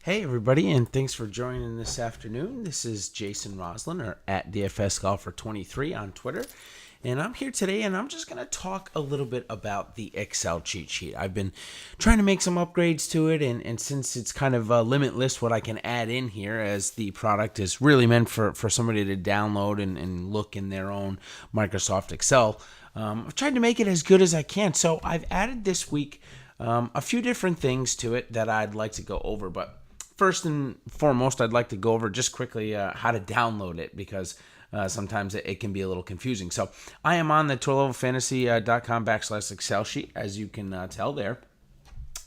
Hey everybody, and thanks for joining this afternoon. This is Jason Roslin, or at DFS Golfer 23 on Twitter, and I'm here today, and I'm just going to talk a little bit about the Excel cheat sheet. I've been trying to make some upgrades to it, and since it's kind of limitless what I can add in here, as the product is really meant for somebody to download and look in their own Microsoft Excel, I've tried to make it as good as I can. So I've added this week a few different things to it that I'd like to go over, but first and foremost, I'd like to go over just quickly how to download it, because sometimes it can be a little confusing. So I am on the tourlevelfantasy.com/Excel sheet, as you can tell there.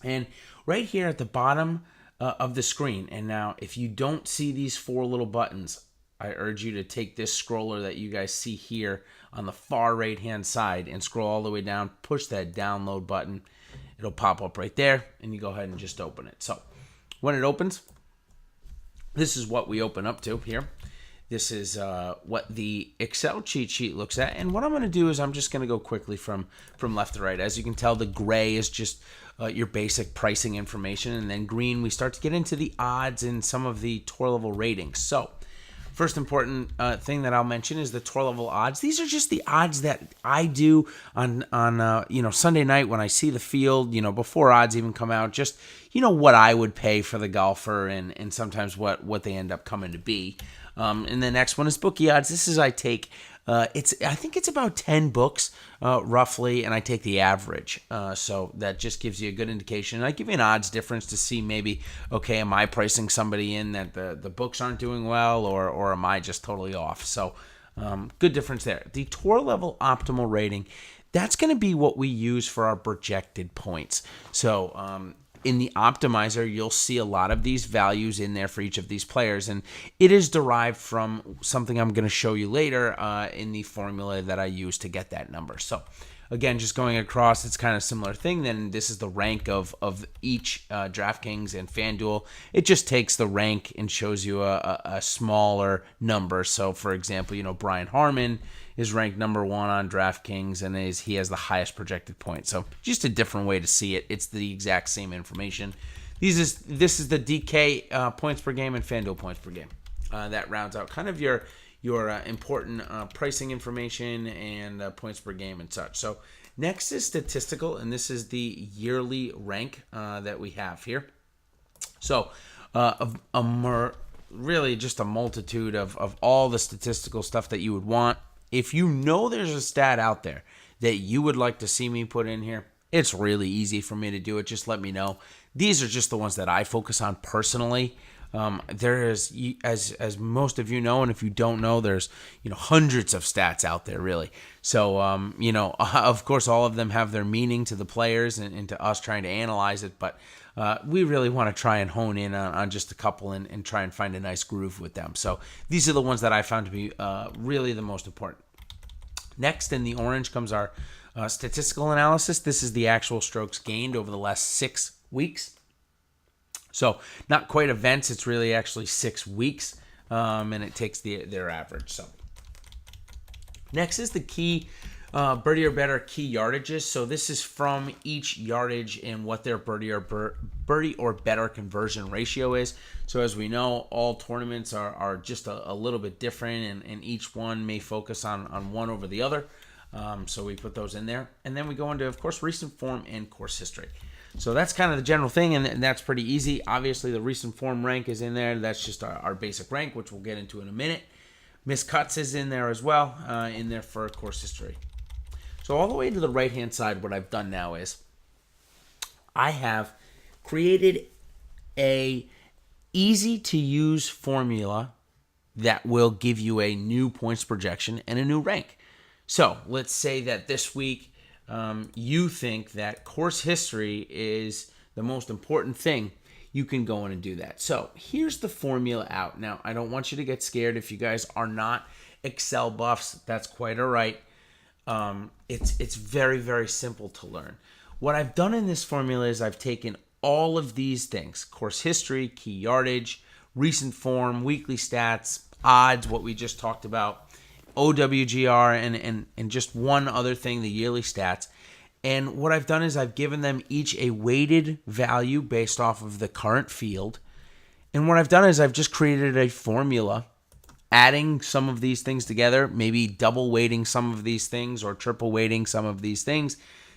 And right here at the bottom of the screen, and now if you don't see these four little buttons, I urge you to take this scroller that you guys see here on the far right-hand side and scroll all the way down, push that download button. It'll pop up right there, and you go ahead and just open it. So when it opens, this is what we open up to here. This is what the Excel cheat sheet looks at. And what I'm going to do is I'm just going to go quickly from left to right. As you can tell, the gray is just your basic pricing information. And then green, we start to get into the odds and some of the tour level ratings. So first important thing that I'll mention is the tour level odds. These are just the odds that I do on Sunday night when I see the field, before odds even come out, just, what I would pay for the golfer and sometimes what they end up coming to be. And the next one is bookie odds. This is I think it's about 10 books roughly, and I take the average. So that just gives you a good indication. And I give you an odds difference to see maybe, okay, am I pricing somebody in that the books aren't doing well, or am I just totally off? So good difference there. The tour level optimal rating, that's going to be what we use for our projected points. So in the optimizer, you'll see a lot of these values in there for each of these players, and it is derived from something I'm going to show you later in the formula that I use to get that number. So again, just going across, it's kind of similar thing. Then this is the rank of each DraftKings and FanDuel. It just takes the rank and shows you a smaller number. So for example, Brian Harman is ranked number 1 on DraftKings, and he has the highest projected point. So just a different way to see it. It's the exact same information. This is the DK points per game and FanDuel points per game. That rounds out kind of your important pricing information and points per game and such. So next is statistical, and this is the yearly rank that we have here. So really just a multitude of all the statistical stuff that you would want. If you know there's a stat out there that you would like to see me put in here, it's really easy for me to do it. Just let me know. These are just the ones that I focus on personally. There is, as most of you know, and if you don't know, there's hundreds of stats out there, really. So of course, all of them have their meaning to the players and to us trying to analyze it, but we really want to try and hone in on just a couple and try and find a nice groove with them. So these are the ones that I found to be really the most important. Next, in the orange, comes our statistical analysis. This is the actual strokes gained over the last 6 weeks. So not quite events, it's really actually 6 weeks, and it takes their average. So next is the key birdie or better key yardages. So this is from each yardage and what their birdie or better conversion ratio is. So as we know, all tournaments are just a little bit different, and each one may focus on one over the other. So we put those in there. And then we go into, of course, recent form and course history. So that's kind of the general thing, and that's pretty easy. Obviously, the recent form rank is in there. That's just our basic rank, which we'll get into in a minute. Missed cuts is in there as well, in there for course history. So all the way to the right-hand side, what I've done now is I have created a easy-to-use formula that will give you a new points projection and a new rank. So let's say that this week you think that course history is the most important thing. You can go in and do that. So here's the formula out. Now, I don't want you to get scared if you guys are not Excel buffs. That's quite all right. It's very, very simple to learn. What I've done in this formula is I've taken all of these things: course history, key yardage, recent form, weekly stats, odds, what we just talked about, OWGR, and just one other thing, the yearly stats. And what I've done is I've given them each a weighted value based off of the current field. And what I've done is I've just created a formula, adding some of these things together, maybe double weighting some of these things or triple weighting some of these things.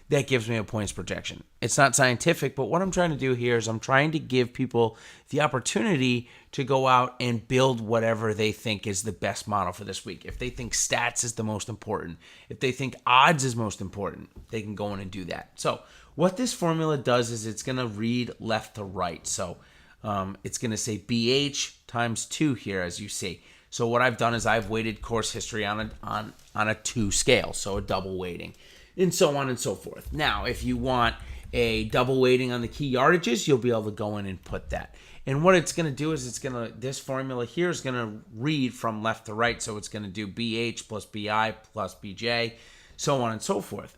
That gives me a points projection. It's not scientific, but what I'm trying to do here is I'm trying to give people the opportunity to go out and build whatever they think is the best model for this week. If they think stats is the most important, if they think odds is most important, they can go in and do that. So what this formula does is it's going to read left to right. So it's going to say BH times 2 here, as you see. So what I've done is I've weighted course history on a 2 scale, so a double weighting, and so on and so forth. Now, if you want a double weighting on the key yardages, you'll be able to go in and put that. And what it's going to do is this formula here is going to read from left to right. So it's going to do BH plus BI plus BJ, so on and so forth.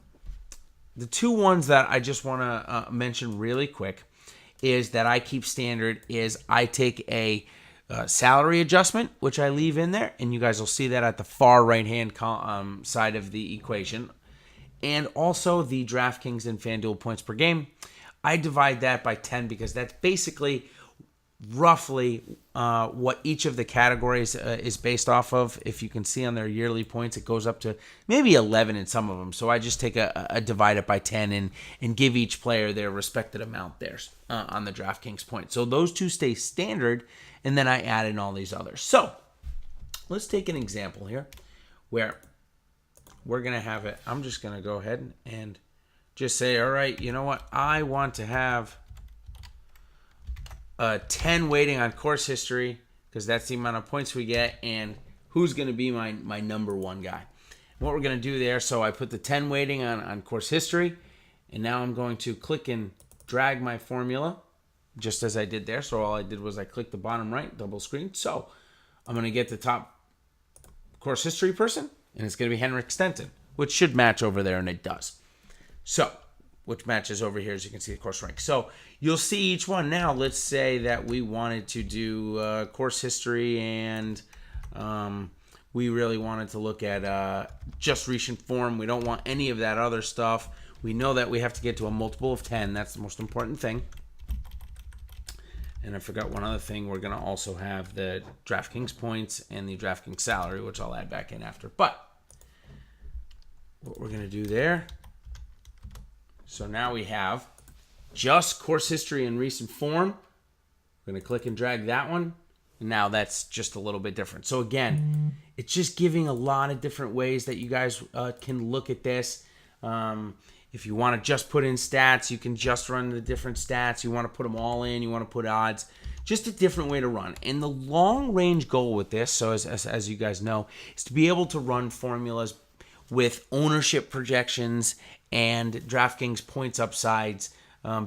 The two ones that I just want to mention really quick is that I keep standard is I take a salary adjustment, which I leave in there, and you guys will see that at the far right-hand side of the equation. And also the DraftKings and FanDuel points per game. I divide that by 10 because that's basically roughly what each of the categories is based off of. If you can see on their yearly points, it goes up to maybe 11 in some of them. So I just take a divide it by 10 and give each player their respected amount there on the DraftKings points. So those two stay standard, and then I add in all these others. So let's take an example here where we're going to have it. I'm just going to go ahead and just say, all right, you know what? I want to have a 10 weighting on course history because that's the amount of points we get, and who's going to be my number one guy. And what we're going to do there, so I put the 10 weighting on course history, and now I'm going to click and drag my formula just as I did there. So all I did was I clicked the bottom right, double screen. So I'm going to get the top course history person, and it's going to be Henrik Stenson, which should match over there, and it does. So, which matches over here, as you can see, the course rank. So, you'll see each one. Now, let's say that we wanted to do course history, and we really wanted to look at just recent form. We don't want any of that other stuff. We know that we have to get to a multiple of 10. That's the most important thing. And I forgot one other thing. We're going to also have the DraftKings points and the DraftKings salary, which I'll add back in after. But what we're going to do there. So now we have just course history and recent form. We're going to click and drag that one. And now that's just a little bit different. So again, it's just giving a lot of different ways that you guys can look at this. If you want to just put in stats, you can just run the different stats. You want to put them all in. You want to put odds. Just a different way to run. And the long-range goal with this, so as you guys know, is to be able to run formulas with ownership projections and DraftKings points upsides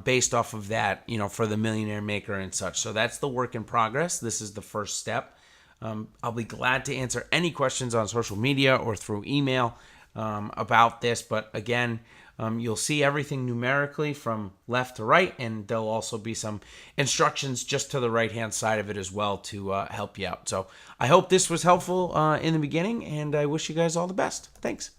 based off of that, for the Millionaire Maker and such. So that's the work in progress. This is the first step. I'll be glad to answer any questions on social media or through email about this. But again, you'll see everything numerically from left to right, and there'll also be some instructions just to the right-hand side of it as well to help you out. So I hope this was helpful in the beginning, and I wish you guys all the best. Thanks.